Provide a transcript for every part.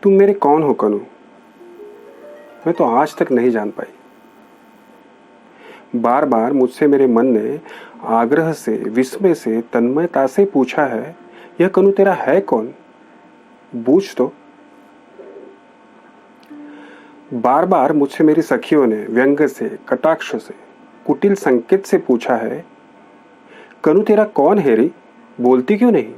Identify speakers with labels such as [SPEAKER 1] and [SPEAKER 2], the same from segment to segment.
[SPEAKER 1] तुम मेरे कौन हो कनु? मैं तो आज तक नहीं जान पाई। बार बार मुझसे मेरे मन ने आग्रह से, विस्मय से, तन्मयता से पूछा है, यह कनु तेरा है कौन? बूझ तो। बार बार मुझसे मेरी सखियों ने व्यंग से, कटाक्ष से, कुटिल संकेत से पूछा है, कनु तेरा कौन है रे? बोलती क्यों नहीं?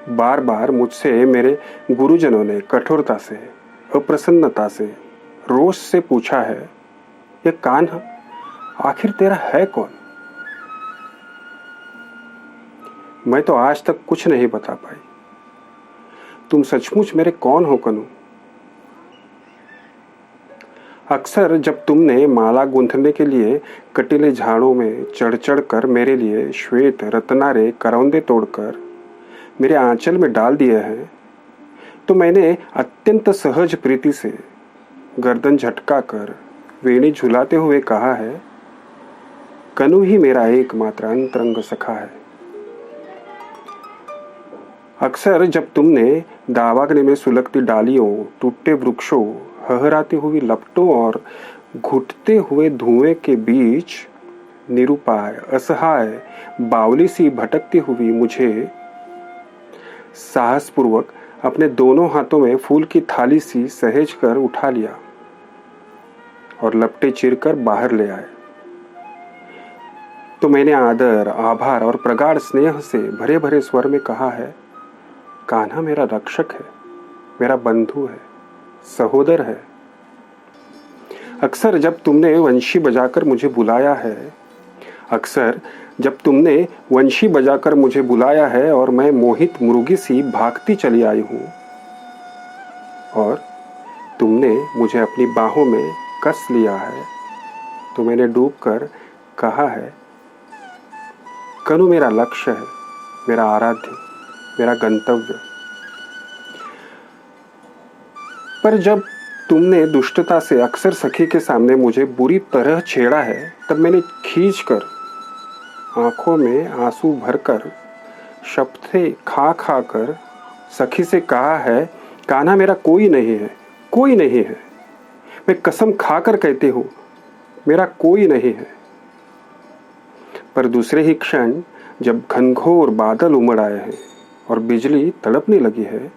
[SPEAKER 1] बार बार मुझसे मेरे गुरुजनों ने कठोरता से, अप्रसन्नता से, रोष से पूछा है, यह कान्हा आखिर तेरा है कौन? मैं तो आज तक कुछ नहीं बता पाई। तुम सचमुच मेरे कौन हो कनु? अक्सर जब तुमने माला गूंथने के लिए कटीले झाड़ों में चढ़ चढ़ कर मेरे लिए श्वेत रत्नारे करौंदे तोड़कर मेरे आंचल में डाल दिए हैं, तो मैंने अत्यंत सहज प्रीति से गर्दन झटका कर वेणी झुलाते हुए कहा है, कनु ही मेरा एकमात्र अंतरंग सखा है। अक्सर जब तुमने दावाग्नि में सुलगती डालियों, टूटे वृक्षों, हहराती हुई लपटों और घुटते हुए धुएं के बीच निरुपाय, असहाय, बावली सी भटकती हुई मुझे साहसपूर्वक अपने दोनों हाथों में फूल की थाली सी सहेज कर उठा लिया और लपटे चीरकर बाहर ले आए, तो मैंने आदर, आभार और प्रगाढ़ स्नेह से भरे भरे स्वर में कहा है, कान्हा मेरा रक्षक है, मेरा बंधु है, सहोदर है। अक्सर जब तुमने वंशी बजाकर मुझे बुलाया है, अक्सर जब तुमने वंशी बजाकर मुझे बुलाया है और मैं मोहित मुर्गी सी भागती चली आई हूं और तुमने मुझे अपनी बाहों में कस लिया है, तो मैंने डूबकर कहा है, कनु मेरा लक्ष्य है, मेरा आराध्य, मेरा गंतव्य। पर जब तुमने दुष्टता से अक्सर सखी के सामने मुझे बुरी तरह छेड़ा है, तब मैंने खींचकर आंखों में आंसू भरकर शपथें खा खा कर सखी से कहा है, कान्हा मेरा कोई नहीं है, कोई नहीं है। मैं कसम खाकर कहती हूं, मेरा कोई नहीं है। पर दूसरे ही क्षण जब घनघोर बादल उमड़ आए हैं और बिजली तड़पने लगी है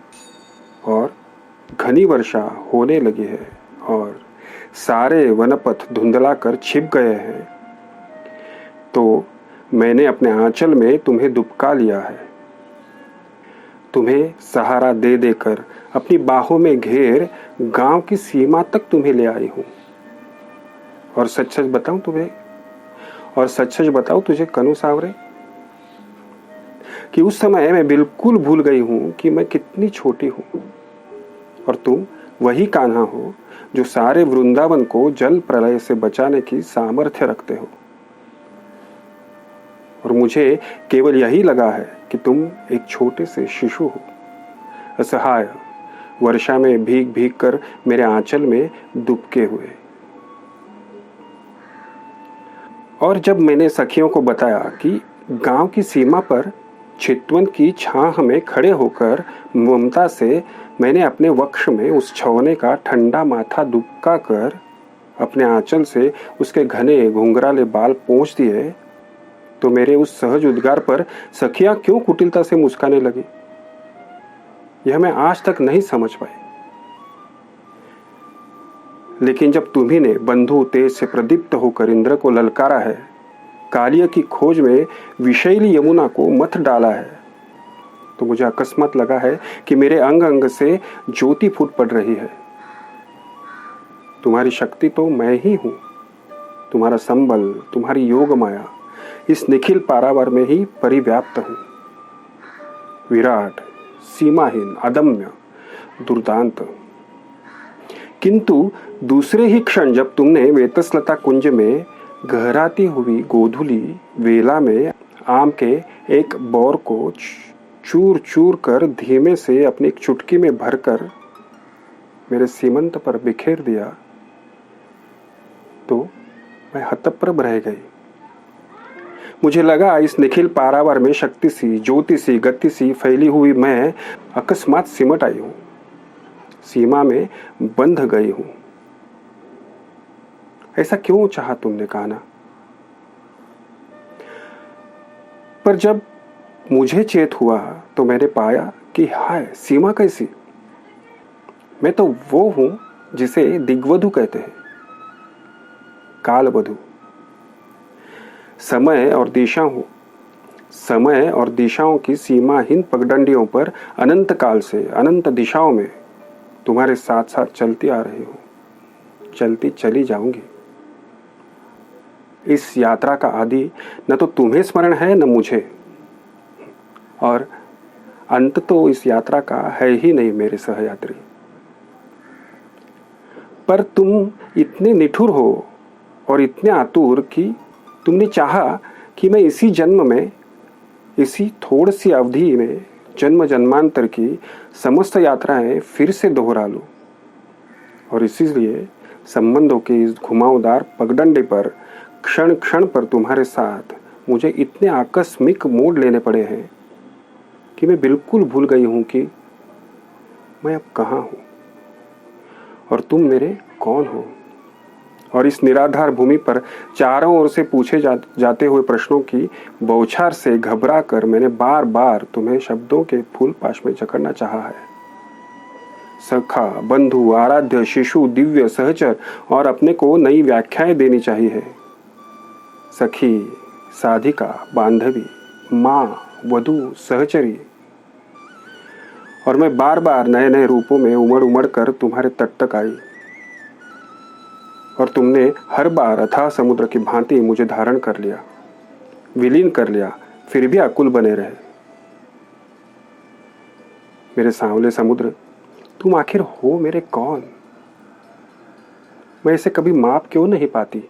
[SPEAKER 1] और घनी वर्षा होने लगी है और सारे वनपथ धुंधला कर छिप गए हैं, तो मैंने अपने आंचल में तुम्हें दुबका लिया है। तुम्हें सहारा दे देकर अपनी बाहों में घेर गांव की सीमा तक तुम्हें ले आई हूं। और सच सच बताऊं तुझे कनु सावरे, कि उस समय मैं बिल्कुल भूल गई हूं कि मैं कितनी छोटी हूं और तुम वही कान्हा हो जो सारे वृंदावन को जल प्रलय से बचाने की सामर्थ्य रखते हो। और मुझे केवल यही लगा है कि तुम एक छोटे से शिशु हो, असहाय, वर्षा में भीग भीग कर मेरे आंचल में दुबके हुए। और जब मैंने सखियों को बताया कि गांव की सीमा पर चितवन की छाह में खड़े होकर ममता से मैंने अपने वक्ष में उस छौने का ठंडा माथा दुबका कर अपने आंचल से उसके घने घुंघराले बाल पोंछ दिए, तो मेरे उस सहज उद्गार पर सखियां क्यों कुटिलता से मुस्काने लगी, यह मैं आज तक नहीं समझ पाई। लेकिन जब तुम्ही ने बंधु तेज से प्रदीप्त होकर इंद्र को ललकारा है, कालिया की खोज में विषैली यमुना को मथ डाला है, तो मुझे अकस्मात लगा है कि मेरे अंग अंग से ज्योति फूट पड़ रही है। तुम्हारी शक्ति तो मैं ही हूं, तुम्हारा संबल, तुम्हारी योग माया इस निखिल पारावार में ही परिव्याप्त हूं। विराट, सीमाहीन, अदम्य, दुर्दांत। किंतु दूसरे ही क्षण जब तुमने वेतसलता कुंज में गहराती हुई गोधुली वेला में आम के एक बौर को चूर चूर कर धीमे से अपनी एक चुटकी में भरकर मेरे सीमंत पर बिखेर दिया, तो मैं हतप्रभ रह गई। मुझे लगा इस निखिल पारावार में शक्ति सी, ज्योति सी, गति सी फैली हुई मैं अकस्मात सिमट आई हूं, सीमा में बंध गई हूं। ऐसा क्यों चाहा तुमने, कान्हा? पर जब मुझे चेत हुआ तो मैंने पाया कि हाय, सीमा कैसी? मैं तो वो हूं जिसे दिग्वधु कहते हैं, कालवधु। समय और दिशा हूं, समय और दिशाओं की सीमाहीन पगडंडियों पर अनंत काल से अनंत दिशाओं में तुम्हारे साथ साथ चलती आ रही हूं, चलती चली जाऊंगी। इस यात्रा का आदि न तो तुम्हें स्मरण है न मुझे, और अंत तो इस यात्रा का है ही नहीं मेरे सहयात्री। पर तुम इतने निठुर हो और इतने आतुर कि तुमने चाहा कि मैं इसी जन्म में, इसी थोड़ी सी अवधि में जन्म जन्मांतर की समस्त यात्राएं फिर से दोहरा लूं, और इसीलिए संबंधों के इस घुमावदार पगडंडे पर क्षण क्षण पर तुम्हारे साथ मुझे इतने आकस्मिक मोड़ लेने पड़े हैं कि मैं बिल्कुल भूल गई हूं कि मैं अब कहाँ हूं और तुम मेरे कौन हो। और इस निराधार भूमि पर चारों ओर से पूछे जाते हुए प्रश्नों की बौछार से घबरा कर मैंने बार बार तुम्हें शब्दों के फूल पाश में जकड़ना चाहा है। सखा, बंधु, आराध्य, शिशु, दिव्य, सहचर, और अपने को नई व्याख्याएं देनी चाहिए। सखी, साधिका, बांधवी, माँ, वधू, सहचरी। और मैं बार बार नए नए रूपों में उमड़ उमड़ कर तुम्हारे तट तक आई, और तुमने हर बार अथाह समुद्र की भांति मुझे धारण कर लिया, विलीन कर लिया, फिर भी अकुल बने रहे। मेरे सांवले समुद्र, तुम आखिर हो मेरे कौन? मैं इसे कभी माप क्यों नहीं पाती?